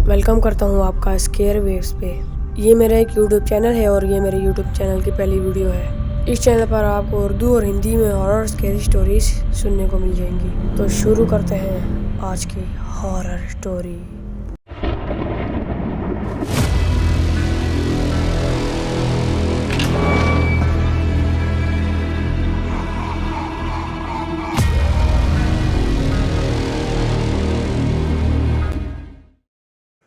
Welcome करता हूँ आपका स्केयर वेव्स पे। ये मेरा एक यूट्यूब चैनल है और ये मेरे यूट्यूब चैनल की पहली वीडियो है। इस चैनल पर आपको उर्दू और हिंदी में हॉरर स्केरी स्टोरीज सुनने को मिल जाएंगी। तो शुरू करते हैं आज की हॉरर स्टोरी।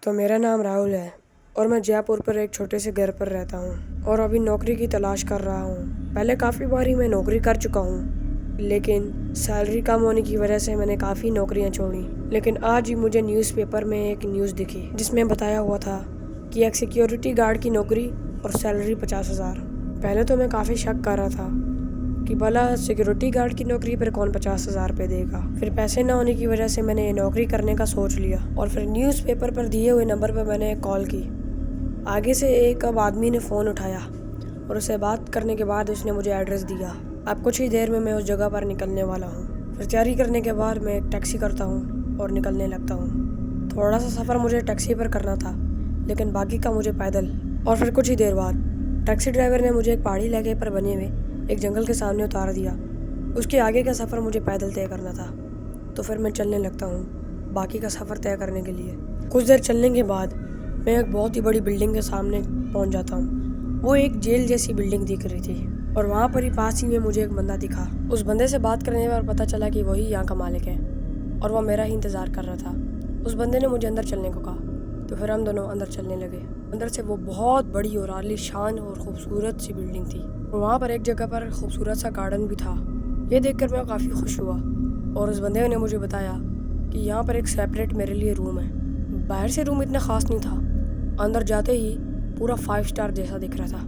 तो मेरा नाम राहुल है और मैं जयपुर पर एक छोटे से घर पर रहता हूँ और अभी नौकरी की तलाश कर रहा हूँ। पहले काफ़ी बारी मैं नौकरी कर चुका हूँ, लेकिन सैलरी कम होने की वजह से मैंने काफ़ी नौकरियाँ छोड़ी। लेकिन आज ही मुझे न्यूज़पेपर में एक न्यूज़ दिखी जिसमें बताया हुआ था कि एक सिक्योरिटी गार्ड की नौकरी और सैलरी 50,000। पहले तो मैं काफ़ी शक कर रहा था कि भला सिक्योरिटी गार्ड की नौकरी पर कौन 50,000 रुपये देगा। फिर पैसे ना होने की वजह से मैंने ये नौकरी करने का सोच लिया और फिर न्यूज़पेपर पर दिए हुए नंबर पर मैंने कॉल की। आगे से एक आदमी ने फ़ोन उठाया और उससे बात करने के बाद उसने मुझे एड्रेस दिया। अब कुछ ही देर में मैं उस जगह पर निकलने वाला हूँ। फिर तैयारी करने के बाद मैं एक टैक्सी करता हूँ और निकलने लगता हूँ। थोड़ा सा सफ़र मुझे टैक्सी पर करना था, लेकिन बाकी का मुझे पैदल। और फिर कुछ ही देर बाद टैक्सी ड्राइवर ने मुझे एक पहाड़ी इलाके पर बने हुए एक जंगल के सामने उतार दिया। उसके आगे का सफ़र मुझे पैदल तय करना था, तो फिर मैं चलने लगता हूँ बाकी का सफ़र तय करने के लिए। कुछ देर चलने के बाद मैं एक बहुत ही बड़ी बिल्डिंग के सामने पहुँच जाता हूँ। वो एक जेल जैसी बिल्डिंग दिख रही थी और वहाँ पर ही पास ही में मुझे एक बंदा दिखा। उस बंदे से बात करने पर पता चला कि वही यहाँ का मालिक है और वह मेरा ही इंतज़ार कर रहा था। उस बंदे ने मुझे अंदर चलने को कहा, तो फिर हम दोनों अंदर चलने लगे। अंदर से वो बहुत बड़ी और आलीशान और खूबसूरत सी बिल्डिंग थी। वहाँ पर एक जगह पर खूबसूरत सा गार्डन भी था। ये देखकर मैं काफ़ी खुश हुआ और उस बंदे ने मुझे बताया कि यहाँ पर एक सेपरेट मेरे लिए रूम है। बाहर से रूम इतना ख़ास नहीं था, अंदर जाते ही पूरा 5 स्टार जैसा दिख रहा था।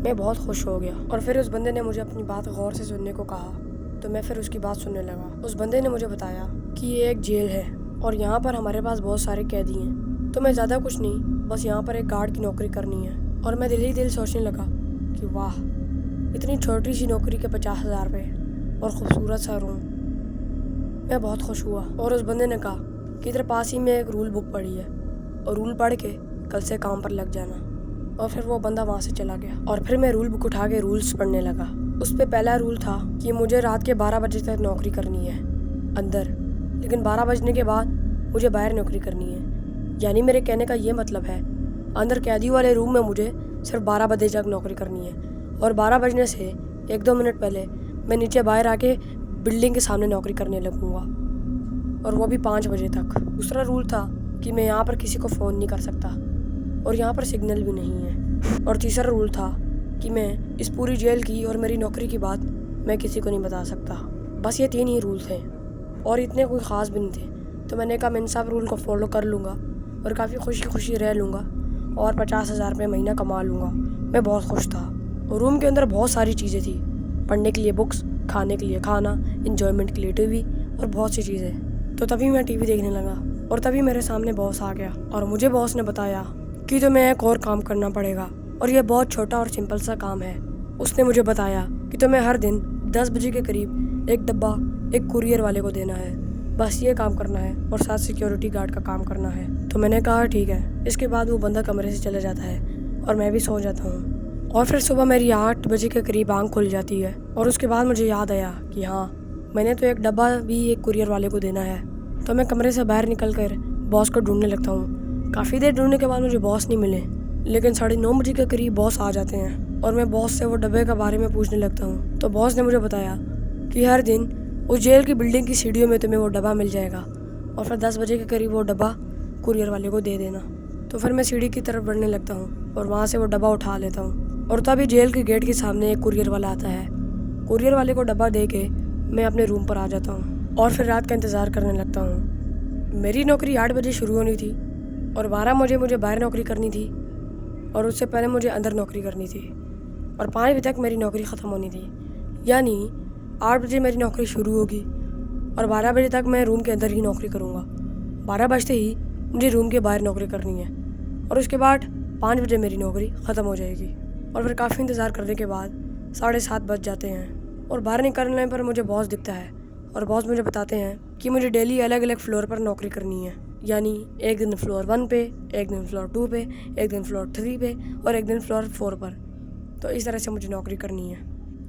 मैं बहुत खुश हो गया और फिर उस बंदे ने मुझे अपनी बात गौर से सुनने को कहा, तो मैं फिर उसकी बात सुनने लगा। उस बंदे ने मुझे बताया कि ये एक जेल है और यहाँ पर हमारे पास बहुत सारे कैदी हैं, तो मैं ज़्यादा कुछ नहीं, बस यहाँ पर एक गार्ड की नौकरी करनी है। और मैं दिल ही दिल सोचने लगा कि वाह, इतनी छोटी सी नौकरी के 50,000 रुपये और ख़ूबसूरत सा रूम। मैं बहुत खुश हुआ और उस बंदे ने कहा कि इधर पास ही में एक रूल बुक पड़ी है और रूल पढ़ के कल से काम पर लग जाना। और फिर वो बंदा वहाँ से चला गया और फिर मैं रूल बुक उठा के रूल्स पढ़ने लगा। उस पर पहला रूल था कि मुझे रात के 12 बजे तक नौकरी करनी है अंदर, लेकिन 12 बजने के बाद मुझे बाहर नौकरी करनी है। यानी मेरे कहने का ये मतलब है, अंदर कैदी वाले रूम में मुझे सिर्फ 12 बजे तक नौकरी करनी है और 12 बजने से 1-2 मिनट पहले मैं नीचे बाहर आके बिल्डिंग के सामने नौकरी करने लगूँगा, और वो भी 5 बजे तक। दूसरा रूल था कि मैं यहाँ पर किसी को फ़ोन नहीं कर सकता और यहाँ पर सिग्नल भी नहीं है। और तीसरा रूल था कि मैं इस पूरी जेल की और मेरी नौकरी की बात मैं किसी को नहीं बता सकता। बस ये 3 ही रूल थे और इतने कोई ख़ास भी नहीं थे। तो मैंने कहा मैं इन सब रूल को फॉलो कर लूँगा और काफ़ी खुशी खुशी रह लूँगा और 50,000 रुपये महीना कमा लूँगा। मैं बहुत खुश था और रूम के अंदर बहुत सारी चीज़ें थी, पढ़ने के लिए बुक्स, खाने के लिए खाना, इंजॉयमेंट के लिए टीवी और बहुत सी चीज़ें। तो तभी मैं टीवी देखने लगा और तभी मेरे सामने बॉस आ गया और मुझे बॉस ने बताया कि तुम्हें एक और काम करना पड़ेगा और यह बहुत छोटा और सिंपल सा काम है। उसने मुझे बताया कि तुम्हें हर दिन 10 बजे के करीब एक डब्बा एक कुरियर वाले को देना है। बस ये काम करना है और साथ सिक्योरिटी गार्ड का काम करना है। तो मैंने कहा ठीक है। इसके बाद वो बंदा कमरे से चला जाता है और मैं भी सो जाता हूँ और फिर सुबह मेरी 8 बजे के करीब आँख खुल जाती है और उसके बाद मुझे याद आया कि हाँ, मैंने तो एक डब्बा भी एक कुरियर वाले को देना है। तो मैं कमरे से बाहर निकल कर बॉस को ढूंढने लगता हूँ। काफ़ी देर ढूंढने के बाद मुझे बॉस नहीं मिले, लेकिन 9:30 बजे के करीब बॉस आ जाते हैं और मैं बॉस से वो डब्बे के बारे में पूछने लगता हूँ। तो बॉस ने मुझे बताया कि हर दिन उस जेल की बिल्डिंग की सीढ़ियों में तुम्हें वो डब्बा मिल जाएगा और फिर 10 बजे के करीब वो डब्बा कुरियर वाले को दे देना। तो फिर मैं सीढ़ी की तरफ बढ़ने लगता हूँ और वहाँ से वो डब्बा उठा लेता हूँ और तभी जेल के गेट के सामने एक कुरियर वाला आता है। कुरियर वाले को डब्बा दे के मैं अपने रूम पर आ जाता हूँ और फिर रात का इंतज़ार करने लगता हूँ। मेरी नौकरी 8 बजे शुरू होनी थी और 12 बजे मुझे बाहर नौकरी करनी थी और उससे पहले मुझे अंदर नौकरी करनी थी और 5 बजे तक मेरी नौकरी ख़त्म होनी थी। यानी 8 बजे मेरी नौकरी शुरू होगी और 12 बजे तक मैं रूम के अंदर ही नौकरी करूँगा। 12 बजते ही मुझे रूम के बाहर नौकरी करनी है और उसके बाद 5 बजे मेरी नौकरी ख़त्म हो जाएगी। और फिर काफ़ी इंतज़ार करने के बाद 7:30 बज जाते हैं और बाहर निकलने पर मुझे बॉस दिखता है और बॉस मुझे बताते हैं कि मुझे डेली अलग अलग फ्लोर पर नौकरी करनी है। यानी एक दिन फ्लोर 1 पे, एक दिन फ्लोर 2 पे, एक दिन फ्लोर 3 पे और एक दिन फ्लोर 4 पर। तो इस तरह से मुझे नौकरी करनी है।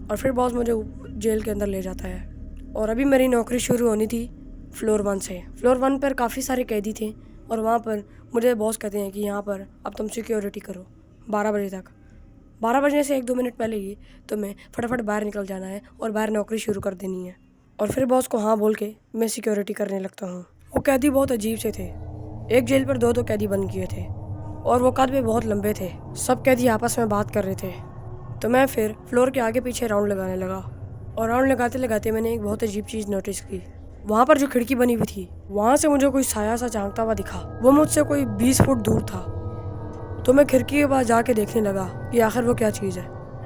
और फिर बॉस मुझे जेल के अंदर ले जाता है। और अभी मेरी नौकरी शुरू होनी थी फ्लोर 1 से। फ्लोर 1 पर काफ़ी सारे कैदी थे और वहाँ पर मुझे बॉस कहते हैं कि यहाँ पर अब तुम सिक्योरिटी करो 12 बजे तक। 12 बजने से 1-2 मिनट पहले ही तुम्हें फटाफट बाहर निकल जाना है और बाहर नौकरी शुरू कर देनी है। और फिर बॉस को हाँ बोल के मैं सिक्योरिटी करने लगता हूँ। वो कैदी बहुत अजीब से थे। एक जेल पर 2-2 कैदी बंद किए थे और वो कद में बहुत लंबे थे। सब कैदी आपस में बात कर रहे थे। तो मैं फिर फ्लोर के आगे पीछे राउंड लगाने लगा और राउंड लगाते लगाते मैंने एक बहुत अजीब चीज़ नोटिस की। वहाँ पर जो खिड़की बनी हुई थी वहाँ से मुझे कोई साया सा झांकता हुआ दिखा। वो मुझसे कोई 20 फुट दूर था। तो मैं खिड़की के पास जाके देखने लगा कि आखिर वो क्या चीज़ है।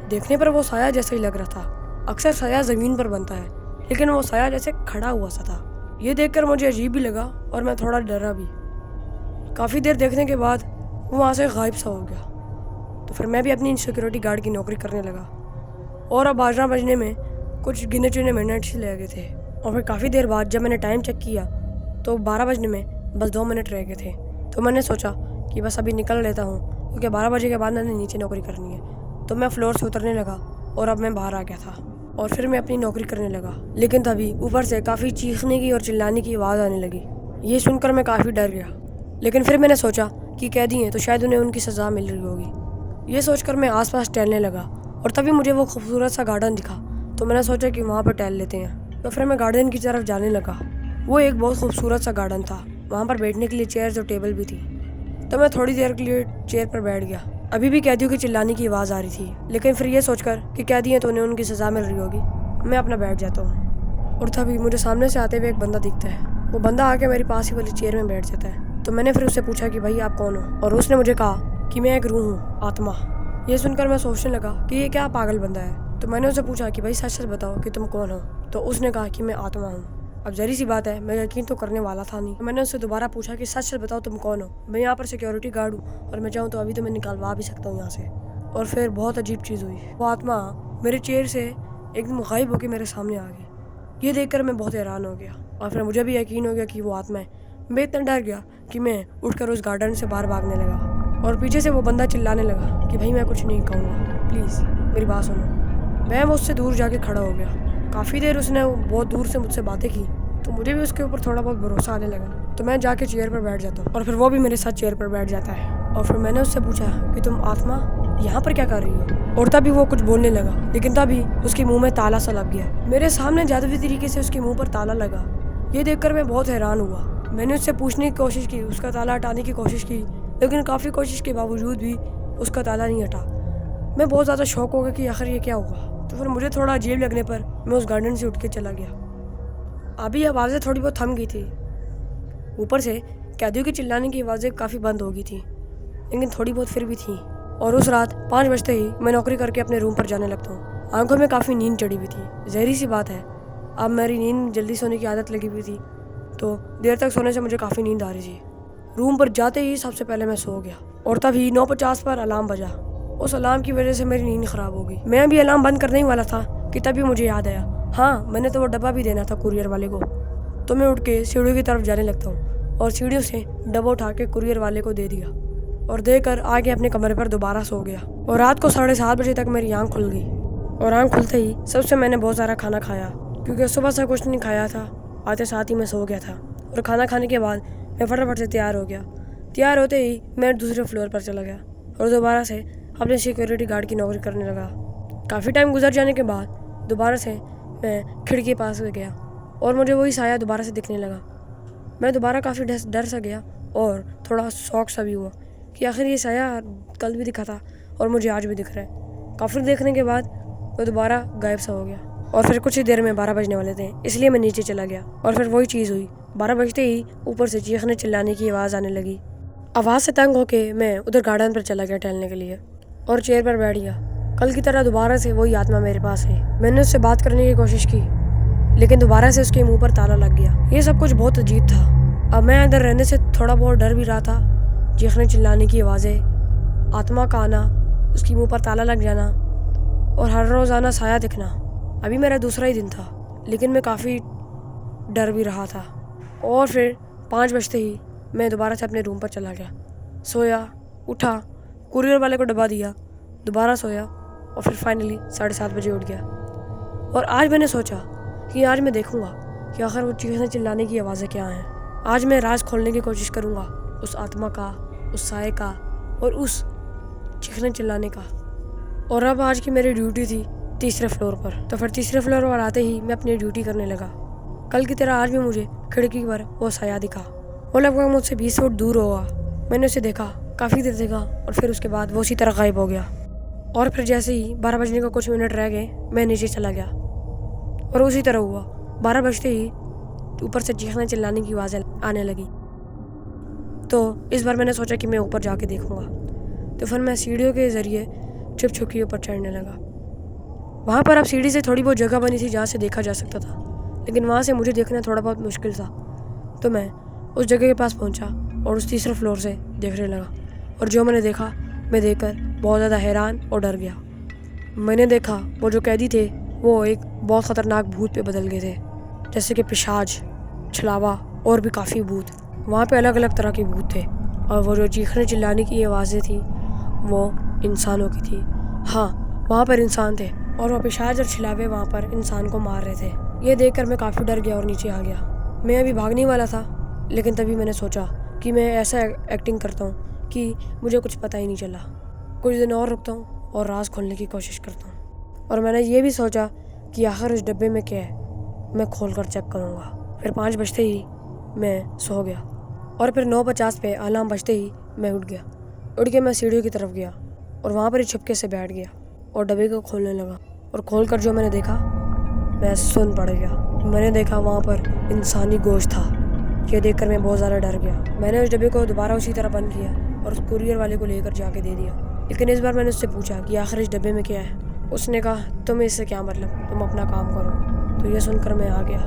देखने पर वो साया जैसा ही लग रहा था। अक्सर साया ज़मीन पर बनता है लेकिन वो साया जैसे खड़ा हुआ सा था। ये देखकर मुझे अजीब भी लगा और मैं थोड़ा डरा भी। काफ़ी देर देखने के बाद वो वहाँ से गायब सा हो गया। तो फिर मैं भी अपनी सिक्योरिटी गार्ड की नौकरी करने लगा और अब 12 बजने में कुछ गिने चुने मिनट से लग गए थे। और फिर काफ़ी देर बाद जब मैंने टाइम चेक किया तो 12 बजने में बस 2 मिनट रह गए थे। तो मैंने सोचा कि बस अभी निकल लेता हूँ क्योंकि 12 बजे के बाद मैंने नीचे नौकरी करनी है। तो मैं फ्लोर से उतरने लगा और अब मैं बाहर आ गया था और फिर मैं अपनी नौकरी करने लगा। लेकिन तभी ऊपर से काफ़ी चीखने की और चिल्लाने की आवाज़ आने लगी। ये सुनकर मैं काफ़ी डर गया। लेकिन फिर मैंने सोचा कि कैदी हैं तो शायद उन्हें उनकी सज़ा मिल रही होगी। ये सोचकर मैं आसपास टहलने लगा और तभी मुझे वो खूबसूरत सा गार्डन दिखा। तो मैंने सोचा कि वहाँ पर टहल लेते हैं। तो फिर मैं गार्डन की तरफ जाने लगा। वो एक बहुत खूबसूरत सा गार्डन था। वहाँ पर बैठने के लिए चेयर्स और टेबल भी थी। तो मैं थोड़ी देर के लिए चेयर पर बैठ गया। अभी भी कैदियों की चिल्लाने की आवाज़ आ रही थी लेकिन फिर ये सोचकर कि कैदी हैं तो उन्हें उनकी सज़ा मिल रही होगी मैं अपना बैठ जाता हूँ। और तभी मुझे सामने से आते हुए एक बंदा दिखता है। वो बंदा आके मेरी पास ही वाली चेयर में बैठ जाता है। तो मैंने फिर उससे पूछा कि भाई आप कौन हो। और उसने मुझे कहा कि मैं एक रूह हूँ, आत्मा। ये सुनकर मैं सोचने लगा कि ये क्या पागल बंदा है। तो मैंने उससे पूछा कि भाई सच सच बताओ कि तुम कौन हो। तो उसने कहा कि मैं आत्मा हूँ। अब जरी सी बात है, मैं यकीन तो करने वाला था नहीं। तो मैंने उससे दोबारा पूछा कि सच सच बताओ तुम कौन हो। मैं यहाँ पर सिक्योरिटी गार्ड हूँ और मैं चाहूँ तो अभी तो मैं निकलवा भी सकता हूँ यहाँ से। और फिर बहुत अजीब चीज़ हुई। वो आत्मा मेरे चेयर से एकदम गायब होकर मेरे सामने आ गई। ये देखकर मैं बहुत हैरान हो गया और फिर मुझे भी यकीन हो गया कि वो आत्मा है। मैं इतना डर गया कि मैं उठकर उस गार्डन से बाहर भागने लगा। और पीछे से वो बंदा चिल्लाने लगा कि भाई मैं कुछ नहीं कहूँगा, प्लीज़ मेरी बात सुनो। मैं उससे दूर जाके खड़ा हो गया। काफ़ी देर उसने बहुत दूर से मुझसे बातें की तो मुझे भी उसके ऊपर थोड़ा बहुत भरोसा आने लगा। तो मैं जाके चेयर पर बैठ जाता हूँ और फिर वो भी मेरे साथ चेयर पर बैठ जाता है। और फिर मैंने उससे पूछा कि तुम आत्मा यहाँ पर क्या कर रही हो। और तभी वो कुछ बोलने लगा लेकिन तभी उसके मुंह में ताला सा लग गया। मेरे सामने जादुई तरीके से उसके मुंह पर ताला लगा। ये देखकर मैं बहुत हैरान हुआ। मैंने उससे पूछने की कोशिश की, उसका ताला हटाने की कोशिश की लेकिन काफ़ी कोशिश के बावजूद भी उसका ताला नहीं हटा। मैं बहुत ज़्यादा शौक हो गया कि आखिर ये क्या हुआ। तो फिर मुझे थोड़ा अजीब लगने पर मैं उस गार्डन से उठ के चला गया। अभी आवाज़ें थोड़ी बहुत थम गई थी। ऊपर से कैदियों की चिल्लाने की आवाज़ें काफ़ी बंद हो गई थी लेकिन थोड़ी बहुत फिर भी थी। और उस रात 5 बजते ही मैं नौकरी करके अपने रूम पर जाने लगता हूँ। आंखों में काफ़ी नींद चढ़ी हुई थी। जहरी सी बात है, अब मेरी नींद जल्दी सोने की आदत लगी हुई थी तो देर तक सोने से मुझे काफ़ी नींद आ रही थी। रूम पर जाते ही सबसे पहले मैं सो गया और तभी 9:50 पर अलार्म बजा। उस अलार्म की वजह से मेरी नींद ख़राब हो गई। मैं अभी अलार्म बंद करने ही वाला था कि तभी मुझे याद आया, हाँ मैंने तो वो डब्बा भी देना था कुरियर वाले को। तो मैं उठ के सीढ़ियों की तरफ जाने लगता हूँ और सीढ़ियों से डब्बा उठा के कुरियर वाले को दे दिया और देकर आगे अपने कमरे पर दोबारा सो गया। और रात को 7:30 बजे तक मेरी आँख खुल गई और आँख खुलते ही सबसे मैंने बहुत सारा खाना खाया क्योंकि सुबह से कुछ नहीं खाया था। आते साथ ही मैं सो गया था और खाना खाने के बाद मैं फटाफट से तैयार हो गया। तैयार होते ही मैं दूसरे फ्लोर पर चला गया और दोबारा से अपने सिक्योरिटी गार्ड की नौकरी करने लगा। काफ़ी टाइम गुजर जाने के बाद दोबारा से मैं खिड़की के पास गया और मुझे वही साया दोबारा से दिखने लगा। मैं दोबारा काफ़ी डर सा गया और थोड़ा शौक सा भी हुआ कि आखिर ये साया कल भी दिखा था और मुझे आज भी दिख रहा है। काफ़ी देखने के बाद वो दोबारा गायब सा हो गया और फिर कुछ ही देर में 12 बजने वाले थे इसलिए मैं नीचे चला गया और फिर वही चीज़ हुई। 12 बजते ही ऊपर से चीखने चिल्लाने की आवाज़ आने लगी। आवाज़ से तंग होके मैं उधर गार्डन पर चला गया टहलने के लिए और चेयर पर बैठ गया। कल की तरह दोबारा से वही आत्मा मेरे पास है। मैंने उससे बात करने की कोशिश की लेकिन दोबारा से उसके मुंह पर ताला लग गया। ये सब कुछ बहुत अजीब था। अब मैं अंदर रहने से थोड़ा बहुत डर भी रहा था। चीखने चिल्लाने की आवाज़ें, आत्मा का आना, उसकी मुंह पर ताला लग जाना और हर रोज़ाना साया दिखना। अभी मेरा दूसरा ही दिन था लेकिन मैं काफ़ी डर भी रहा था। और फिर 5 बजते ही मैं दोबारा से अपने रूम पर चला गया, सोया, उठा, कुरियर वाले को डब्बा दिया, दोबारा सोया और फिर फाइनली 7:30 बजे उठ गया। और आज मैंने सोचा कि आज मैं देखूंगा कि आखिर वो चीखने चिल्लाने की आवाज़ें क्या हैं। आज मैं राज खोलने की कोशिश करूंगा उस आत्मा का, उस साए का और उस चीखने चिल्लाने का। और अब आज की मेरी ड्यूटी थी 3रे फ्लोर पर, तो फिर 3रे फ्लोर पर आते ही मैं अपनी ड्यूटी करने लगा। कल की तरह आज भी मुझे खिड़की पर वो साया दिखा। वो लगभग मुझसे 20 फुट दूर होगा। मैंने उसे देखा, काफ़ी देर देखा और फिर उसके बाद वो उसी तरह गायब हो गया। और फिर जैसे ही 12 बजने का कुछ मिनट रह गए, मैं नीचे चला गया और उसी तरह हुआ। 12 बजते ही ऊपर से चीखने चिल्लाने की आवाज़ें आने लगी। तो इस बार मैंने सोचा कि मैं ऊपर जाके देखूंगा। तो फिर मैं सीढ़ियों के ज़रिए छुप छुप के ऊपर चढ़ने लगा। वहाँ पर अब सीढ़ी से थोड़ी बहुत जगह बनी थी जहाँ से देखा जा सकता था, लेकिन वहाँ से मुझे देखना थोड़ा बहुत मुश्किल था। तो मैं उस जगह के पास पहुँचा और उस 3रे फ्लोर से देखने लगा। और जो मैंने देखा, मैं देखकर बहुत ज़्यादा हैरान और डर गया। मैंने देखा वो जो कैदी थे वो एक बहुत ख़तरनाक भूत पे बदल गए थे, जैसे कि पिशाच, छलावा और भी काफ़ी भूत। वहाँ पे अलग अलग तरह के भूत थे और वो जो चीखने चिल्लाने की आवाज़ें थी वो इंसानों की थी। हाँ, वहाँ पर इंसान थे और वो पिशाच और छलावे वहाँ पर इंसान को मार रहे थे। ये देखकर मैं काफ़ी डर गया और नीचे आ गया। मैं अभी भागने वाला था, लेकिन तभी मैंने सोचा कि मैं ऐसा एक्टिंग करता हूँ कि मुझे कुछ पता ही नहीं चला। कुछ दिन और रुकता हूँ और राज खोलने की कोशिश करता हूँ। और मैंने ये भी सोचा कि आखिर उस डब्बे में क्या है, मैं खोल कर चेक करूँगा। फिर 5 बजते ही मैं सो गया और फिर 9:50 पे अलार्म बजते ही मैं उठ गया। उठ के मैं सीढ़ियों की तरफ गया और वहाँ पर ही छुपके से बैठ गया और डब्बे को खोलने लगा। और खोल कर जो मैंने देखा, मैं सुन पड़ गया। मैंने देखा वहाँ पर इंसानी गोश्त था। ये देखकर मैं बहुत ज़्यादा डर गया। मैंने उस डब्बे को दोबारा उसी तरह बंद किया और उस कुरियर वाले को लेकर जाके दे दिया। लेकिन इस बार मैंने उससे पूछा कि आखिर इस डब्बे में क्या है। उसने कहा, तुम्हें इससे क्या मतलब, तुम अपना काम करो। तो ये सुनकर मैं आ गया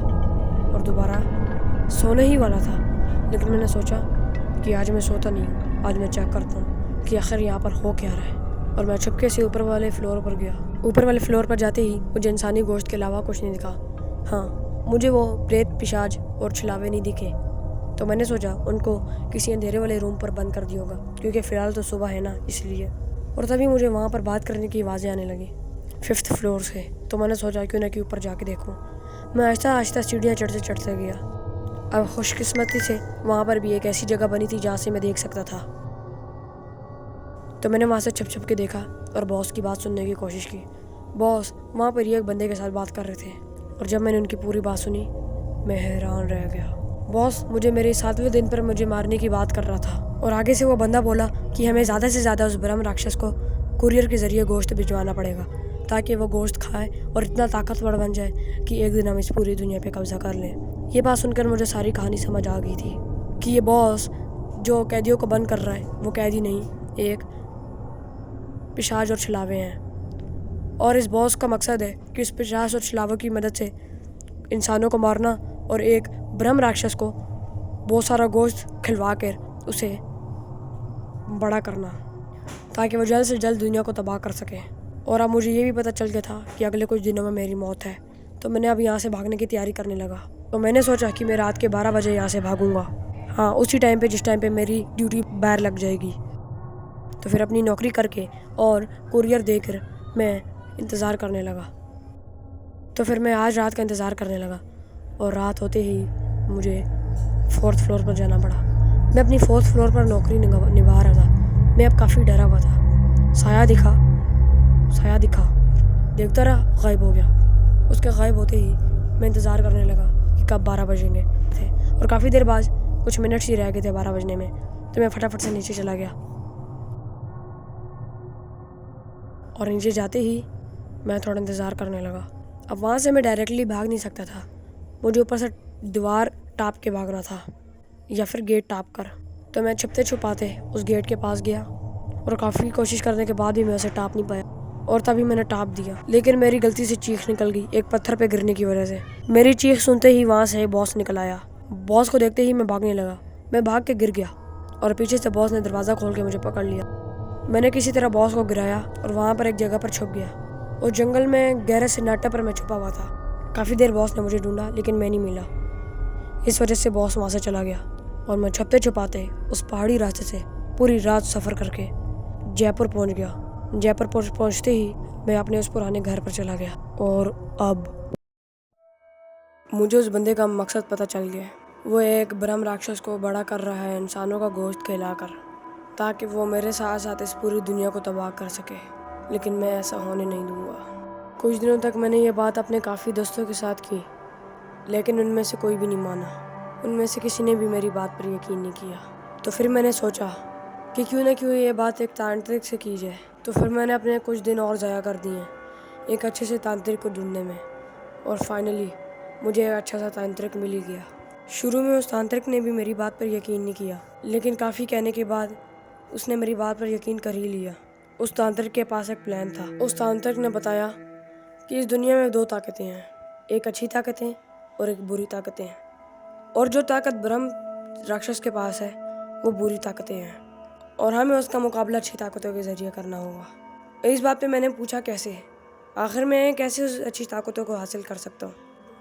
और दोबारा सोने ही वाला था, लेकिन मैंने सोचा कि आज मैं सोता नहीं हूँ, आज मैं चेक करता हूँ कि आखिर यहाँ पर हो क्या रहा है। और मैं चुपके से ऊपर वाले फ्लोर पर गया। ऊपर वाले फ्लोर पर जाते ही मुझे इंसानी गोश्त के अलावा कुछ नहीं दिखा। हाँ, मुझे वो प्रेत, पिशाच और छलावे नहीं दिखे। तो मैंने सोचा उनको किसी अंधेरे वाले रूम पर बंद कर दिया होगा, क्योंकि फ़िलहाल तो सुबह है ना, इसलिए। और तभी मुझे वहाँ पर बात करने की आवाज़ें आने लगी 5th फ्लोर से। तो मैंने सोचा क्यों ना कि ऊपर जाके देखूँ। मैं आहिस्ता आहिस्ता सीढ़ियाँ चढ़ते गया। अब खुशकिस्मती से वहाँ पर भी एक ऐसी जगह बनी थी जहाँ से मैं देख सकता था। तो मैंने वहाँ से छुप के देखा और बॉस की बात सुनने की कोशिश की। बॉस वहाँ पर एक बंदे के साथ बात कर रहे थे और जब मैंने उनकी पूरी बात सुनी, मैं हैरान रह गया। बॉस मुझे मेरे 7वें दिन पर मुझे मारने की बात कर रहा था और आगे से वो बंदा बोला कि हमें ज़्यादा से ज़्यादा उस ब्रह्म राक्षस को कुरियर के ज़रिए गोश्त भिजवाना पड़ेगा, ताकि वो गोश्त खाए और इतना ताकतवर बन जाए कि एक दिन हम इस पूरी दुनिया पे कब्जा कर लें। ये बात सुनकर मुझे सारी कहानी समझ आ गई थी कि ये बॉस जो कैदियों को बंद कर रहा है वो कैदी नहीं, एक पिशाच और छलावे हैं। और इस बॉस का मकसद है कि इस पिशाच और छलावों की मदद से इंसानों को मारना और एक ब्रह्म राक्षस को बहुत सारा गोश्त खिलवा कर उसे बड़ा करना, ताकि वो जल्द से जल्द दुनिया को तबाह कर सके। और अब मुझे ये भी पता चल गया था कि अगले कुछ दिनों में मेरी मौत है। तो मैंने अब यहाँ से भागने की तैयारी करने लगा। तो मैंने सोचा कि मैं रात के 12 बजे यहाँ से भागूंगा। हाँ, उसी टाइम पे जिस टाइम पे मेरी ड्यूटी बाहर लग जाएगी। तो फिर अपनी नौकरी करके और कुरियर देकर मैं इंतज़ार करने लगा। तो फिर मैं आज रात का इंतज़ार करने लगा और रात होते ही मुझे 4th फ्लोर पर जाना पड़ा। मैं अपनी 4th फ्लोर पर नौकरी निभा रहा था। मैं अब काफ़ी डरा हुआ था। साया दिखा, देखता रहा, गायब हो गया। उसके गायब होते ही मैं इंतज़ार करने लगा कि कब 12 बजेंगे थे। और काफ़ी देर बाद कुछ मिनट्स ही रह गए थे 12 बजने में। तो मैं फटाफट से नीचे चला गया और नीचे जाते ही मैं थोड़ा इंतज़ार करने लगा। अब वहाँ से मैं डायरेक्टली भाग नहीं सकता था, मुझे ऊपर से दीवार टाप के भागना था या फिर गेट टाप कर। तो मैं छुपते छुपाते उस गेट के पास गया और काफ़ी कोशिश करने के बाद भी मैं उसे टाप नहीं पाया। और तभी मैंने टाप दिया, लेकिन मेरी गलती से चीख निकल गई एक पत्थर पे गिरने की वजह से। मेरी चीख सुनते ही वहाँ से बॉस निकल आया। बॉस को देखते ही मैं भागने लगा। मैं भाग के गिर गया और पीछे से बॉस ने दरवाज़ा खोल के मुझे पकड़ लिया। मैंने किसी तरह बॉस को गिराया और वहाँ पर एक जगह पर छुप गया। उस जंगल में गहरे सन्नाटे पर मैं छुपा हुआ था। काफ़ी देर बॉस ने मुझे ढूंढा, लेकिन मैं नहीं मिला। इस वजह से बॉस वहाँ से चला गया। और मैं छुपते छुपाते उस पहाड़ी रास्ते से पूरी रात सफ़र करके जयपुर पहुंच गया। जयपुर पहुंचते ही मैं अपने उस पुराने घर पर चला गया और अब मुझे उस बंदे का मकसद पता चल गया। वो एक ब्रह्म राक्षस को बड़ा कर रहा है इंसानों का गोश्त खिलाकर, ताकि वो मेरे साथ साथ इस पूरी दुनिया को तबाह कर सके। लेकिन मैं ऐसा होने नहीं दूंगा। कुछ दिनों तक मैंने ये बात अपने काफ़ी दोस्तों के साथ की, लेकिन उनमें से कोई भी नहीं माना। उनमें से किसी ने भी मेरी बात पर यकीन नहीं किया। तो फिर मैंने सोचा कि क्यों ना क्यों ये बात एक तांत्रिक से की जाए। तो फिर मैंने अपने कुछ दिन और ज़ाया कर दिए एक अच्छे से तांत्रिक को ढूंढने में, और फाइनली मुझे एक अच्छा सा तांत्रिक मिल ही गया। शुरू में उस तांत्रिक ने भी मेरी बात पर यकीन नहीं किया, लेकिन काफ़ी कहने के बाद उसने मेरी बात पर यकीन कर ही लिया। उस तांत्रिक के पास एक प्लान था। उस तांत्रिक ने बताया कि इस दुनिया में 2 ताकतें हैं, एक अच्छी ताकतें और एक बुरी ताकतें हैं, और जो ताकत ब्रह्म राक्षस के पास है वो बुरी ताकतें हैं, और हमें उसका मुकाबला अच्छी ताकतों के ज़रिए करना होगा। इस बात पे मैंने पूछा कैसे, आखिर मैं कैसे उस अच्छी ताकतों को हासिल कर सकता हूँ।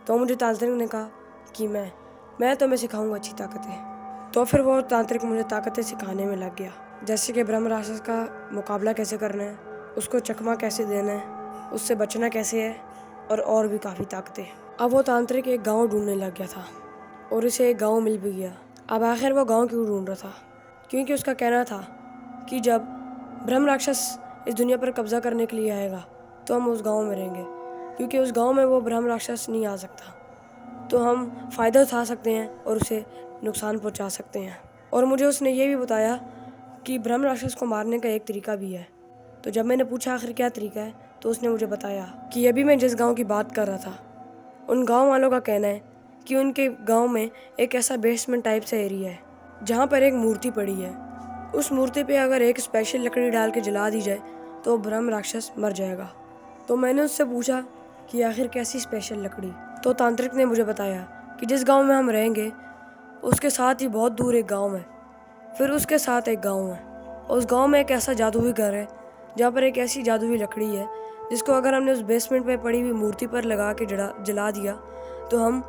तो मुझे तांत्रिक ने कहा कि मैं तुम्हें सिखाऊंगा अच्छी ताकतें। तो फिर वो तांत्रिक मुझे ताकतें सिखाने में लग गया, जैसे कि ब्रह्म राक्षस का मुकाबला कैसे करना है, उसको चकमा कैसे देना है, उससे बचना कैसे है, और भी काफ़ी ताकतें। अब वो तांत्रिक एक गाँव ढूंढने लग गया था और उसे एक गाँव मिल भी गया। अब आखिर वो गाँव क्यों ढूंढ रहा था? क्योंकि उसका कहना था कि जब ब्रह्म राक्षस इस दुनिया पर कब्जा करने के लिए आएगा तो हम उस गांव में रहेंगे, क्योंकि उस गांव में वो ब्रह्म राक्षस नहीं आ सकता। तो हम फ़ायदा उठा सकते हैं और उसे नुकसान पहुंचा सकते हैं। और मुझे उसने ये भी बताया कि ब्रह्म राक्षस को मारने का एक तरीका भी है। तो जब मैंने पूछा आखिर क्या तरीका है, तो उसने मुझे बताया कि अभी मैं जिस गाँव की बात कर रहा था, उन गाँव वालों का कहना है कि उनके गाँव में एक ऐसा बेसमेंट टाइप सा एरिया है जहाँ पर एक मूर्ति पड़ी है। उस मूर्ति पे अगर एक स्पेशल लकड़ी डाल के जला दी जाए तो ब्रह्म राक्षस मर जाएगा। तो मैंने उससे पूछा कि आखिर कैसी स्पेशल लकड़ी? तो तांत्रिक ने मुझे बताया कि जिस गांव में हम रहेंगे उसके साथ ही बहुत दूर एक गांव है, फिर उसके साथ एक गांव है, और उस गांव में एक ऐसा जादुई घर है जहाँ पर एक ऐसी जादुई लकड़ी है जिसको अगर हमने उस बेसमेंट में पड़ी हुई मूर्ति पर लगा के जला दिया तो हम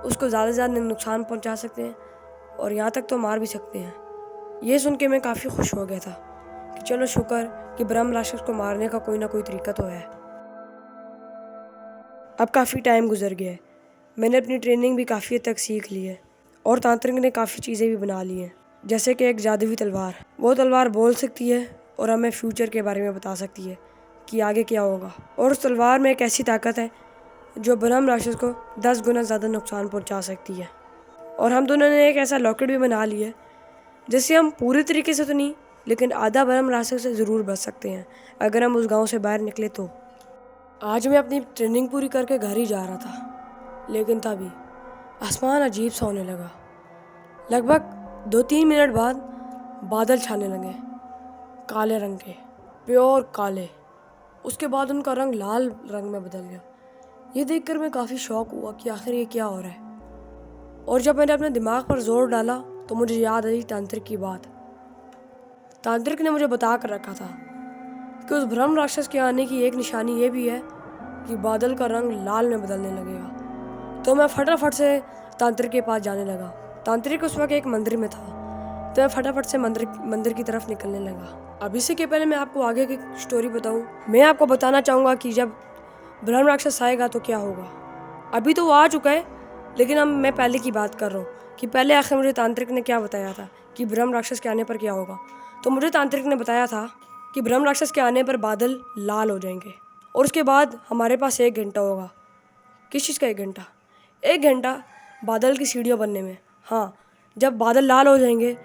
उसको ज़्यादा से ज़्यादा नुकसान पहुँचा सकते हैं, और यहाँ तक तो मार भी सकते हैं। ये सुन के मैं काफ़ी खुश हो गया था कि चलो शुक्र कि ब्रह्म राक्षस को मारने का कोई ना कोई तरीका तो है। अब काफ़ी टाइम गुजर गया है, मैंने अपनी ट्रेनिंग भी काफ़ी हद तक सीख ली है, और तांत्रिक ने काफ़ी चीज़ें भी बना ली हैं, जैसे कि एक जादुई तलवार। वो तलवार बोल सकती है और हमें फ्यूचर के बारे में बता सकती है कि आगे क्या होगा। और उस तलवार में एक ऐसी ताकत है जो ब्रह्म राक्षस को 10 गुना ज़्यादा नुकसान पहुँचा सकती है। और हम दोनों ने एक ऐसा लॉकेट भी बना लिया है जिससे हम पूरी तरीके से तो नहीं, लेकिन आधा ब्रह्म राक्षस से ज़रूर बच सकते हैं अगर हम उस गांव से बाहर निकले तो। आज मैं अपनी ट्रेनिंग पूरी करके घर ही जा रहा था, लेकिन तभी आसमान अजीब सा होने लगा। लगभग 2-3 मिनट बाद बादल छाने लगे, काले रंग के, प्योर काले। उसके बाद उनका रंग लाल रंग में बदल गया। ये देखकर मैं काफ़ी शौक हुआ कि आखिर ये क्या हो रहा है। और जब मैंने अपने दिमाग पर जोर डाला तो मुझे याद आई तांत्रिक की बात। तांत्रिक ने मुझे बता कर रखा था कि उस ब्रह्म राक्षस के आने की एक निशानी ये भी है कि बादल का रंग लाल में बदलने लगेगा। तो मैं फटाफट से तांत्रिक के पास जाने लगा। तांत्रिक उस वक्त एक मंदिर में था, तो मैं फटाफट से मंदिर की तरफ निकलने लगा। अब इसी के पहले मैं आपको आगे की स्टोरी बताऊं, मैं आपको बताना चाहूँगा कि जब ब्रह्म राक्षस आएगा तो क्या होगा। अभी तो वो आ चुका है, लेकिन अब मैं पहले की बात कर रहा हूँ कि पहले आखिर मुझे तांत्रिक ने क्या बताया था कि ब्रह्म राक्षस के आने पर क्या होगा। तो मुझे तांत्रिक ने बताया था कि ब्रह्म राक्षस के आने पर बादल लाल हो जाएंगे, और उसके बाद हमारे पास 1 घंटा होगा। किस चीज़ का 1 घंटा? 1 घंटा बादल की सीढ़ियाँ बनने में। हाँ, जब बादल लाल हो जाएंगे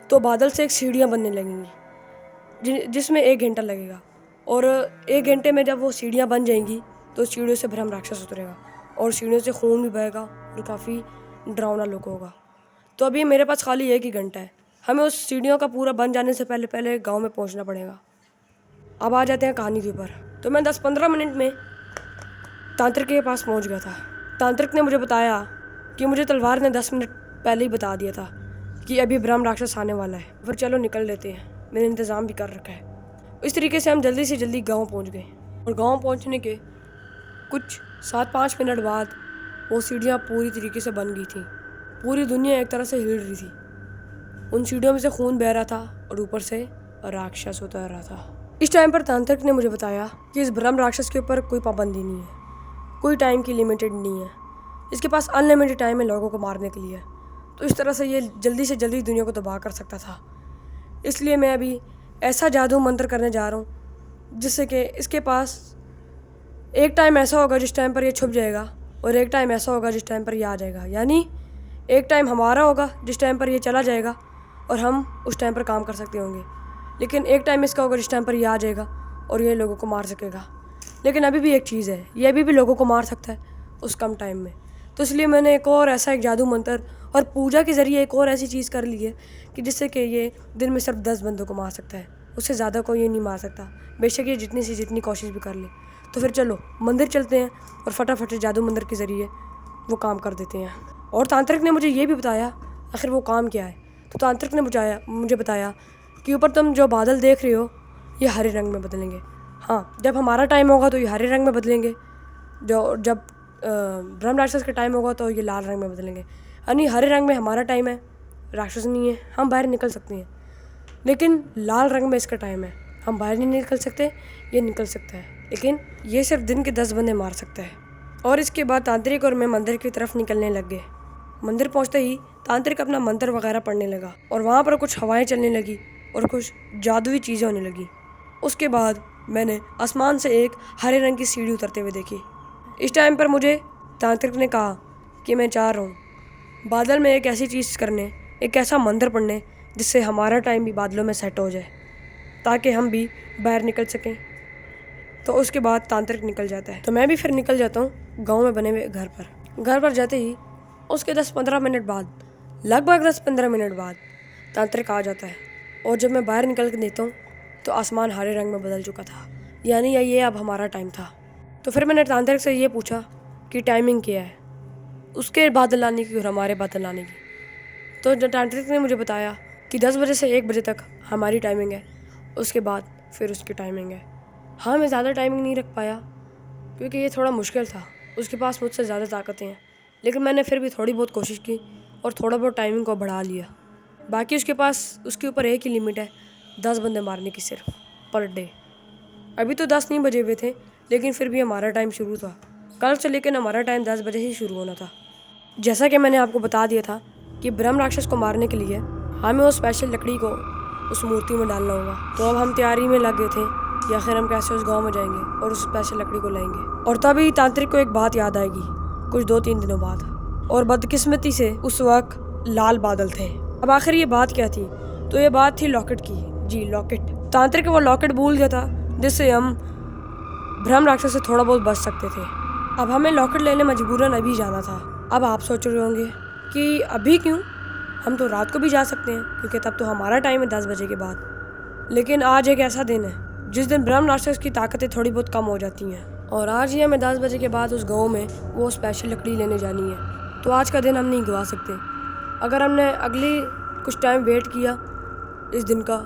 तो बादल से एक सीढ़ियाँ बनने लगेंगी जिसमें 1 घंटा लगेगा, और 1 घंटे में जब वो सीढ़ियाँ बन जाएंगी तो सीढ़ियों से ब्रह्म राक्षस उतरेगा, और सीढ़ियों से खून भी बहेगा और काफ़ी डरावना लुक होगा। तो अभी मेरे पास खाली 1 ही घंटा है, हमें उस सीढ़ियों का पूरा बन जाने से पहले पहले गांव में पहुंचना पड़ेगा। अब आ जाते हैं कहानी के ऊपर। तो मैं 10-15 मिनट में तांत्रिक के पास पहुंच गया था। तांत्रिक ने मुझे बताया कि मुझे तलवार ने 10 मिनट पहले ही बता दिया था कि अभी ब्रह्म राक्षस आने वाला है, फिर चलो निकल लेते हैं, मैंने इंतज़ाम भी कर रखा है। इस तरीके से हम जल्दी से जल्दी गाँव पहुँच गए, और गाँव पहुँचने के कुछ 7-5 मिनट बाद वो सीढ़ियाँ पूरी तरीके से बन गई थी। पूरी दुनिया एक तरह से हिल रही थी। उन सीढ़ियों में से खून बह रहा था और ऊपर से राक्षस उतर रहा था। इस टाइम पर तांत्रिक ने मुझे बताया कि इस ब्रह्म राक्षस के ऊपर कोई पाबंदी नहीं है, कोई टाइम की लिमिटेड नहीं है, इसके पास अनलिमिटेड टाइम है लोगों को मारने के लिए। तो इस तरह से ये जल्दी से जल्दी दुनिया को तबाह कर सकता था। इसलिए मैं अभी ऐसा जादू मंत्र करने जा रहा हूँ जिससे कि इसके पास एक टाइम ऐसा होगा जिस टाइम पर ये छुप जाएगा और एक टाइम ऐसा होगा जिस टाइम पर ये आ जाएगा। यानी एक टाइम हमारा होगा जिस टाइम पर ये चला जाएगा और हम उस टाइम पर काम कर सकते होंगे, लेकिन एक टाइम इसका होगा जिस टाइम पर ये आ जाएगा और ये लोगों को मार सकेगा। लेकिन अभी भी एक चीज़ है, ये अभी भी लोगों को मार सकता है उस कम टाइम में। तो इसलिए मैंने एक और ऐसा एक जादू मंत्र और पूजा के ज़रिए एक और ऐसी चीज़ कर ली है कि जिससे कि ये दिन में सिर्फ 10 बंदों को मार सकता है, उससे ज़्यादा कोई ये नहीं मार सकता, बेशक ये जितनी से जितनी कोशिश भी कर ले। तो फिर चलो मंदिर चलते हैं और फटाफट जादू मंत्र के ज़रिए वो काम कर देते हैं। और तांत्रिक ने मुझे ये भी बताया आखिर वो काम क्या है। तो तांत्रिक ने मुझे बताया कि ऊपर तुम जो बादल देख रहे हो ये हरे रंग में बदलेंगे। हाँ, जब हमारा टाइम होगा तो ये हरे रंग में बदलेंगे, जब ब्रह्म राक्षस का टाइम होगा तो ये लाल रंग में बदलेंगे। यानी हरे रंग में हमारा टाइम है, राक्षस नहीं है, हम बाहर निकल सकते हैं, लेकिन लाल रंग में इसका टाइम है, हम बाहर नहीं निकल सकते, ये निकल सकता है, लेकिन ये सिर्फ दिन के 10 बंदे मार सकता है। और इसके बाद तांत्रिक और मैं मंदिर की तरफ निकलने लग गए। मंदिर पहुंचते ही तांत्रिक अपना मंत्र वगैरह पढ़ने लगा और वहाँ पर कुछ हवाएं चलने लगी और कुछ जादुई चीज़ें होने लगी। उसके बाद मैंने आसमान से एक हरे रंग की सीढ़ी उतरते हुए देखी। इस टाइम पर मुझे तांत्रिक ने कहा कि मैं चाह रहा हूँ बादल में एक ऐसी चीज़ करने, एक ऐसा मंत्र पढ़ने जिससे हमारा टाइम भी बादलों में सेट हो जाए ताकि हम भी बाहर निकल सकें। तो उसके बाद तांत्रिक निकल जाता है, तो मैं भी फिर निकल जाता हूँ गांव में बने हुए घर पर जाते ही उसके 10-15 मिनट बाद, लगभग 10-15 मिनट बाद तांत्रिक आ जाता है। और जब मैं बाहर निकल के देखता हूँ तो आसमान हरे रंग में बदल चुका था, यानी ये अब हमारा टाइम था। तो फिर मैंने तांत्रिक से ये पूछा कि टाइमिंग क्या है उसके बादल आने की और हमारे बादल आने की। तो जो तांत्रिक ने मुझे बताया कि 10 बजे से 1 बजे तक हमारी टाइमिंग है, उसके बाद फिर उसकी टाइमिंग है। हाँ, मैं ज़्यादा टाइमिंग नहीं रख पाया क्योंकि ये थोड़ा मुश्किल था, उसके पास मुझसे ज़्यादा ताकतें हैं, लेकिन मैंने फिर भी थोड़ी बहुत कोशिश की और थोड़ा बहुत टाइमिंग को बढ़ा लिया। बाकी उसके ऊपर एक ही लिमिट है, 10 बंदे मारने की सिर्फ पर डे। अभी तो 10 नहीं बजे हुए थे, लेकिन फिर भी हमारा टाइम शुरू था कल से, लेकिन हमारा टाइम 10 बजे ही शुरू होना था। जैसा कि मैंने आपको बता दिया था कि ब्रह्म राक्षस को मारने के लिए हमें वो स्पेशल लकड़ी को उस मूर्ति में डालना होगा। तो अब हम तैयारी में लग गए थे कि आखिर हम कैसे उस गांव में जाएंगे और उस स्पेशल लकड़ी को लाएंगे। और तभी तांत्रिक को एक बात याद आएगी कुछ 2-3 दिनों बाद, और बदकिस्मती से उस वक्त लाल बादल थे। अब आखिर ये बात क्या थी? तो ये बात थी लॉकेट की। जी, लॉकेट। तांत्रिक वो लॉकेट भूल गया था जिससे हम ब्रह्म राक्षस से थोड़ा बहुत बच सकते थे। अब हमें लॉकेट लेने मजबूरन अभी जाना था। अब आप सोच रहे होंगे कि अभी क्यों, हम तो रात को भी जा सकते हैं क्योंकि तब तो हमारा टाइम है 10 बजे के बाद। लेकिन आज एक ऐसा दिन है जिस दिन ब्रह्म राक्षस की ताकतें थोड़ी बहुत कम हो जाती हैं, और आज ही हमें 10 बजे के बाद उस गांव में वो स्पेशल लकड़ी लेने जानी है। तो आज का दिन हम नहीं गवा सकते। अगर हमने अगली कुछ टाइम वेट किया इस दिन का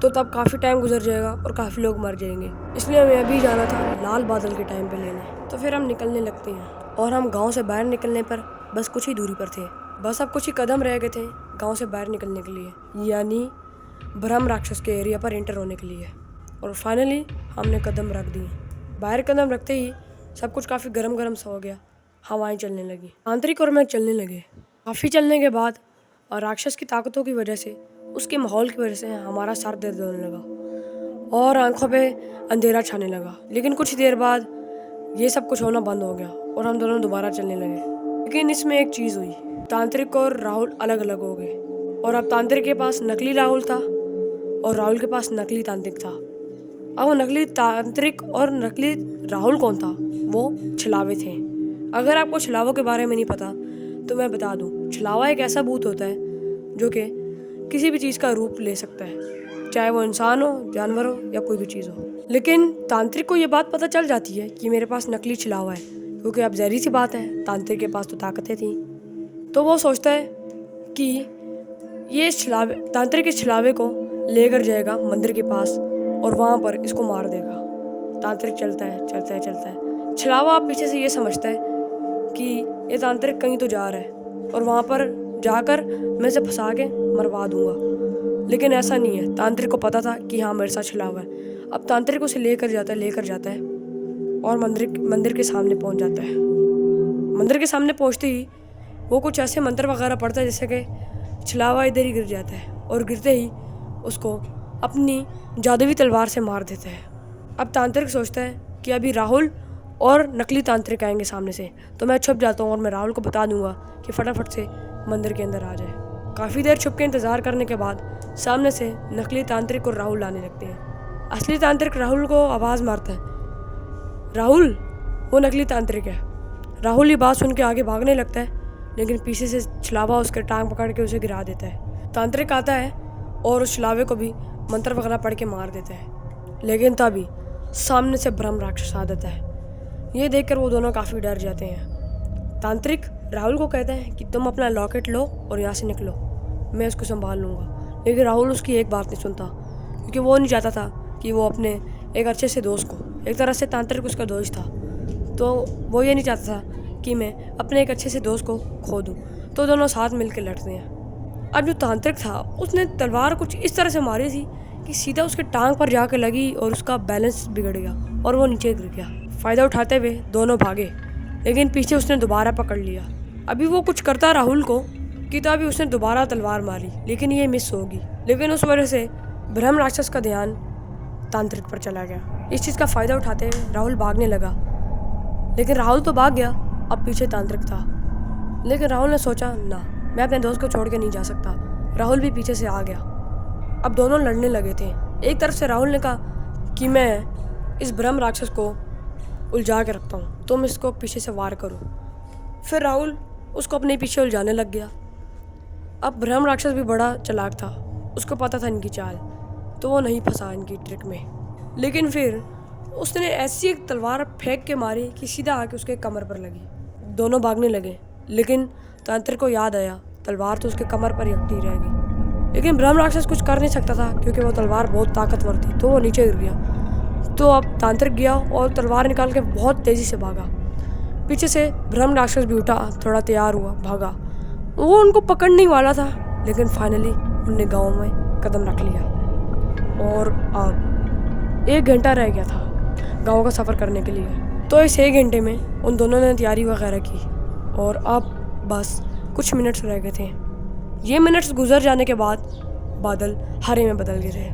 तो तब काफ़ी टाइम गुजर जाएगा और काफ़ी लोग मर जाएंगे। इसलिए हमें अभी जाना था लाल बादल के टाइम पे लेने। तो फिर हम निकलने लगते हैं और हम गांव से बाहर निकलने पर बस कुछ ही दूरी पर थे। बस अब कुछ ही कदम रह गए थे गांव से बाहर निकलने के लिए, यानी ब्रह्म राक्षस के एरिया पर एंटर होने के लिए। और फाइनली हमने कदम रख दिए। बाहर कदम रखते ही सब कुछ काफ़ी गर्म सा हो गया, हवाएं चलने लगी। आंतरिक और मैं चलने लगे। काफ़ी चलने के बाद और राक्षस की ताकतों की वजह से, उसके माहौल की वजह से हमारा सर दर्द होने लगा और आंखों पे अंधेरा छाने लगा। लेकिन कुछ देर बाद ये सब कुछ होना बंद हो गया और हम दोनों दोबारा चलने लगे। लेकिन इसमें एक चीज़ हुई, तांत्रिक और राहुल अलग अलग हो गए। और अब तांत्रिक के पास नकली राहुल था और राहुल के पास नकली तांत्रिक था। अब वो नकली तांत्रिक और नकली राहुल कौन था? वो छलावे थे। अगर आपको छलावों के बारे में नहीं पता तो मैं बता दूं, छलावा एक ऐसा भूत होता है जो कि किसी भी चीज़ का रूप ले सकता है, चाहे वो इंसान हो, जानवर हो या कोई भी चीज़ हो। लेकिन तांत्रिक को ये बात पता चल जाती है कि मेरे पास नकली छलावा है, क्योंकि अब ज़हरी सी बात है, तांत्रिक के पास तो ताकतें थी। तो वो सोचता है कि ये तांत्रिक इस छलावे को लेकर जाएगा मंदिर के पास और वहाँ पर इसको मार देगा। तांत्रिक चलता है। छलावा आप पीछे से ये समझता है कि ये तांत्रिक कहीं तो जा रहा है और वहाँ पर जाकर मैं इसे फंसा के मरवा दूंगा। लेकिन ऐसा नहीं है, तांत्रिक को पता था कि हाँ मेरे साथ छला हुआ है। अब तांत्रिक उसे लेकर जाता है और मंदिर के सामने पहुंच जाता है। मंदिर के सामने पहुंचते ही वो कुछ ऐसे मंत्र वगैरह पढ़ता है जैसे कि छलावा इधर ही गिर जाता है और गिरते ही उसको अपनी जादुई तलवार से मार देता है। अब तांत्रिक सोचता है कि अभी राहुल और नकली तांत्रिक आएंगे सामने से, तो मैं छुप जाता हूँ और मैं राहुल को बता दूंगा कि फटाफट से मंदिर के अंदर आ जाए। काफ़ी देर छुप के इंतज़ार करने के बाद सामने से नकली तांत्रिक और राहुल आने लगते हैं। असली तांत्रिक राहुल को आवाज़ मारता है, राहुल। वो नकली तांत्रिक है। राहुल ये बात सुन के आगे भागने लगता है, लेकिन पीछे से छलावा उसके टांग पकड़ के उसे गिरा देता है। तांत्रिक आता है और उस छलावे को भी मंत्र वगैरह पढ़ के मार देता है। लेकिन तभी सामने से ब्रह्म राक्षस आ जाता है। ये देखकर वो दोनों काफ़ी डर जाते हैं। तांत्रिक राहुल को कहता है कि तुम अपना लॉकेट लो और यहाँ से निकलो, मैं इसको संभाल लूँगा। लेकिन राहुल उसकी एक बात नहीं सुनता, क्योंकि वो नहीं चाहता था कि वो अपने एक अच्छे से दोस्त को, एक तरह से तांत्रिक उसका दोस्त था, तो वो ये नहीं चाहता था कि मैं अपने एक अच्छे से दोस्त को खो दूँ। तो दोनों साथ मिलकर लड़ते हैं। अब जो तांत्रिक था उसने तलवार कुछ इस तरह से मारी थी कि सीधा उसके टांग पर जाकर लगी और उसका बैलेंस बिगड़ गया और वो नीचे गिर गया। फ़ायदा उठाते हुए दोनों भागे, लेकिन पीछे उसने दोबारा पकड़ लिया। अभी वो कुछ करता राहुल को कि तभी उसने दोबारा तलवार मारी, लेकिन ये मिस होगी। लेकिन उस वजह से ब्रह्म राक्षस का ध्यान तांत्रिक पर चला गया। इस चीज़ का फ़ायदा उठाते हुए राहुल भागने लगा, लेकिन राहुल तो भाग गया, अब पीछे तांत्रिक था। लेकिन राहुल ने सोचा, ना, मैं अपने दोस्त को छोड़ के नहीं जा सकता। राहुल भी पीछे से आ गया। अब दोनों लड़ने लगे थे। एक तरफ से राहुल ने कहा कि मैं इस ब्रह्म राक्षस को उलझा के रखता हूँ, तुम इसको पीछे से वार करो। फिर राहुल उसको अपने पीछे उलझाने लग गया। अब ब्रह्म राक्षस भी बड़ा चालाक था, उसको पता था इनकी चाल, तो वो नहीं फंसा इनकी ट्रिक में। लेकिन फिर उसने ऐसी एक तलवार फेंक के मारी कि सीधा आके उसके कमर पर लगी। दोनों भागने लगे, लेकिन तांत्रिक को याद आया तलवार तो उसके कमर पर ही अटकी रहेगी। लेकिन ब्रह्म राक्षस कुछ कर नहीं सकता था, क्योंकि वो तलवार बहुत ताकतवर थी, तो वो नीचे गिर गया। तो अब तांत्रिक गया और तलवार निकाल के बहुत तेज़ी से भागा। पीछे से ब्रह्म राक्षस भी उठा, थोड़ा तैयार हुआ, भागा। वो उनको पकड़ने वाला था, लेकिन फाइनली उनने गाँव में कदम रख लिया। और अब 1 घंटा रह गया था गाँव का सफ़र करने के लिए। तो इस 1 घंटे में उन दोनों ने तैयारी वगैरह की और अब बस कुछ मिनट्स रह गए थे। ये मिनट्स गुजर जाने के बाद बादल हरे में बदल गए थे।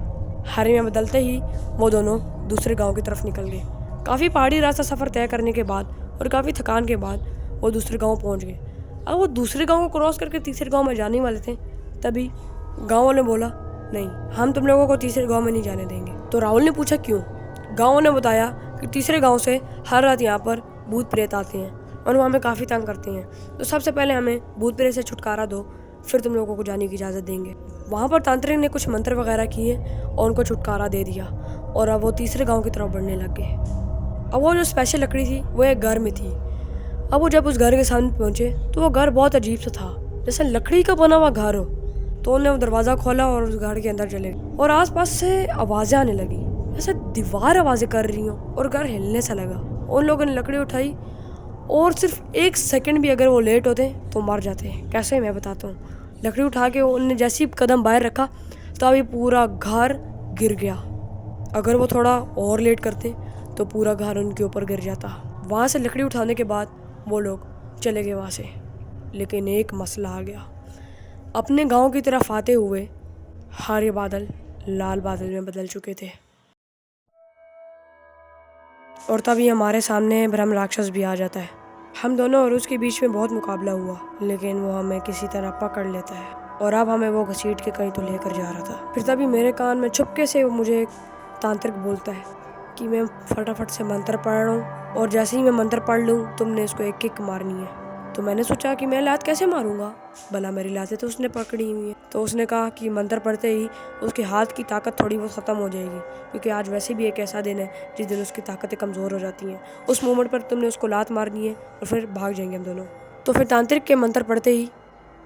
हरे में बदलते ही वो दोनों दूसरे गांव की तरफ निकल गए। काफ़ी पहाड़ी रास्ता सफ़र तय करने के बाद और काफ़ी थकान के बाद वो दूसरे गांव पहुंच गए। अब वो दूसरे गांव को क्रॉस करके तीसरे गांव में जाने वाले थे, तभी गांव वाले बोला, नहीं, हम तुम लोगों को तीसरे गांव में नहीं जाने देंगे। तो राहुल ने पूछा क्यों। गाँव ने बताया कि तीसरे गाँव से हर रात यहाँ पर भूत प्रेत आते हैं और वो हमें काफ़ी तंग करते हैं, तो सबसे पहले हमें भूत प्रेत से छुटकारा दो, फिर तुम लोगों को जाने की इजाज़त देंगे। वहाँ पर तांत्रिक ने कुछ मंत्र वगैरह किए और उनको छुटकारा दे दिया और अब वो तीसरे गांव की तरफ बढ़ने लग गए। अब वो जो स्पेशल लकड़ी थी वो एक घर में थी। अब वो जब उस घर के सामने पहुँचे तो वो घर बहुत अजीब सा था, जैसे लकड़ी का बना हुआ घर हो। तो उन्होंने वो दरवाज़ा खोला और उस घर के अंदर चले गए और आसपास से आवाज़ें आने लगी, जैसे दीवार आवाज़ें कर रही हो और घर हिलने सा लगा। उन लोगों ने लकड़ी उठाई और सिर्फ 1 सेकंड भी अगर वो लेट होते तो मर जाते। कैसे, मैं बताता हूँ। लकड़ी उठा के उनने जैसे ही कदम बाहर रखा तब ये पूरा घर गिर गया। अगर वो थोड़ा और लेट करते तो पूरा घर उनके ऊपर गिर जाता। वहाँ से लकड़ी उठाने के बाद वो लोग चले गए वहाँ से। लेकिन एक मसला आ गया। अपने गांव की तरफ आते हुए हरे बादल लाल बादल में बदल चुके थे और तभी हमारे सामने ब्रह्म राक्षस भी आ जाता है। हम दोनों और उसके बीच में बहुत मुकाबला हुआ, लेकिन वो हमें किसी तरह पकड़ लेता है और अब हमें वो घसीट के कहीं तो लेकर जा रहा था। फिर तभी मेरे कान में चुपके से मुझे एक तांत्रिक बोलता है कि मैं फटाफट से मंत्र पढ़ रहा हूँ और जैसे ही मैं मंत्र पढ़ लूँ तुमने इसको एक किक मारनी है। तो मैंने सोचा कि मैं लात कैसे मारूंगा, भला मेरी लातें तो उसने पकड़ी हुई है। तो उसने कहा कि मंत्र पढ़ते ही उसके हाथ की ताकत थोड़ी बहुत ख़त्म हो जाएगी, क्योंकि आज वैसे भी एक ऐसा दिन है जिस दिन उसकी ताकतें कमज़ोर हो जाती हैं। उस मोमेंट पर तुमने उसको लात मारनी है और फिर भाग जाएंगे हम दोनों। तो फिर तांत्रिक के मंत्र पढ़ते ही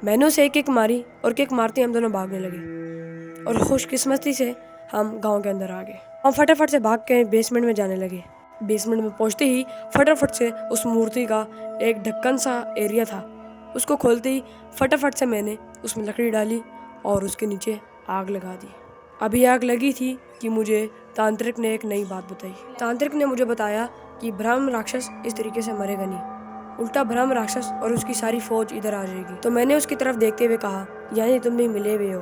मैंने उसे एक किक मारी और किक मारते हम दोनों भागने लगे और खुशकिस्मती से हम गाँव के अंदर आ गए। हम फटाफट से भाग के बेसमेंट में जाने लगे। बेसमेंट में पहुंचते ही फटाफट से उस मूर्ति का एक ढक्कन सा एरिया था, उसको खोलते ही फटाफट से मैंने उसमें लकड़ी डाली और उसके नीचे आग लगा दी। अभी आग लगी थी कि मुझे तांत्रिक ने एक नई बात बताई। तांत्रिक ने मुझे बताया कि ब्रह्म राक्षस इस तरीके से मरेगा नहीं, उल्टा ब्रह्म राक्षस और उसकी सारी फौज इधर आ जाएगी। तो मैंने उसकी तरफ देखते हुए कहा, यानी तुम भी मिले हुए हो?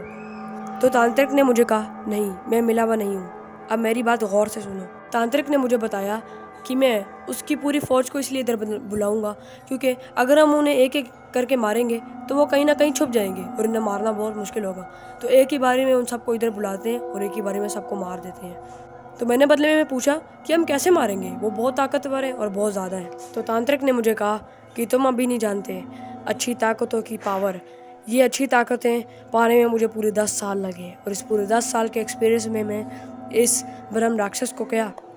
तो तांत्रिक ने मुझे कहा, नहीं, मैं मिला हुआ नहीं हूँ। अब मेरी बात गौर से सुनो। तांत्रिक ने मुझे बताया कि मैं उसकी पूरी फौज को इसलिए इधर बुलाऊंगा क्योंकि अगर हम उन्हें एक एक करके मारेंगे तो वो कहीं ना कहीं छुप जाएंगे और इन्हें मारना बहुत मुश्किल होगा। तो एक ही बारी में उन सबको इधर बुलाते हैं और एक ही बारी में सबको मार देते हैं। तो मैंने बदले में पूछा कि हम कैसे मारेंगे, वो बहुत ताकतवर है और बहुत ज़्यादा है। तो तांत्रिक ने मुझे कहा कि तुम अभी नहीं जानते अच्छी ताकतों की पावर। ये अच्छी ताकतें पाने में मुझे पूरे 10 साल लगे और इस पूरे 10 साल के एक्सपीरियंस में मैं इस ब्रह्म राक्षस को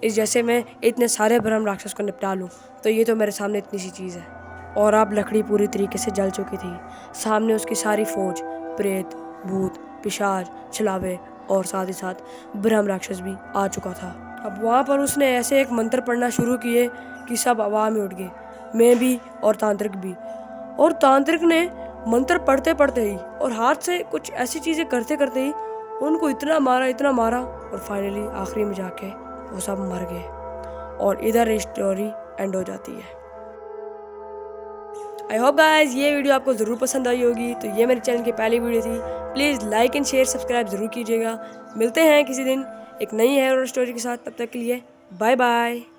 इस जैसे मैं इतने सारे ब्रह्म राक्षस को निपटा लूँ। तो ये तो मेरे सामने इतनी सी चीज़ है। और अब लकड़ी पूरी तरीके से जल चुकी थी। सामने उसकी सारी फौज, प्रेत, भूत, पिशाच, छलावे और साथ ही साथ ब्रह्म राक्षस भी आ चुका था। अब वहाँ पर उसने ऐसे एक मंत्र पढ़ना शुरू किए कि सब हवा में उठ गए, मैं भी और तांत्रिक भी। और तांत्रिक ने मंत्र पढ़ते पढ़ते ही और हाथ से कुछ ऐसी चीज़ें करते करते ही उनको इतना मारा और फाइनली आखिरी में जाके वो सब मर गए और इधर स्टोरी एंड हो जाती है। आई होप गाइस ये वीडियो आपको ज़रूर पसंद आई होगी। तो ये मेरे चैनल की पहली वीडियो थी। Please like and share subscribe ज़रूर कीजिएगा। मिलते हैं किसी दिन एक नई हॉरर स्टोरी के साथ। तब तक के लिए बाय बाय।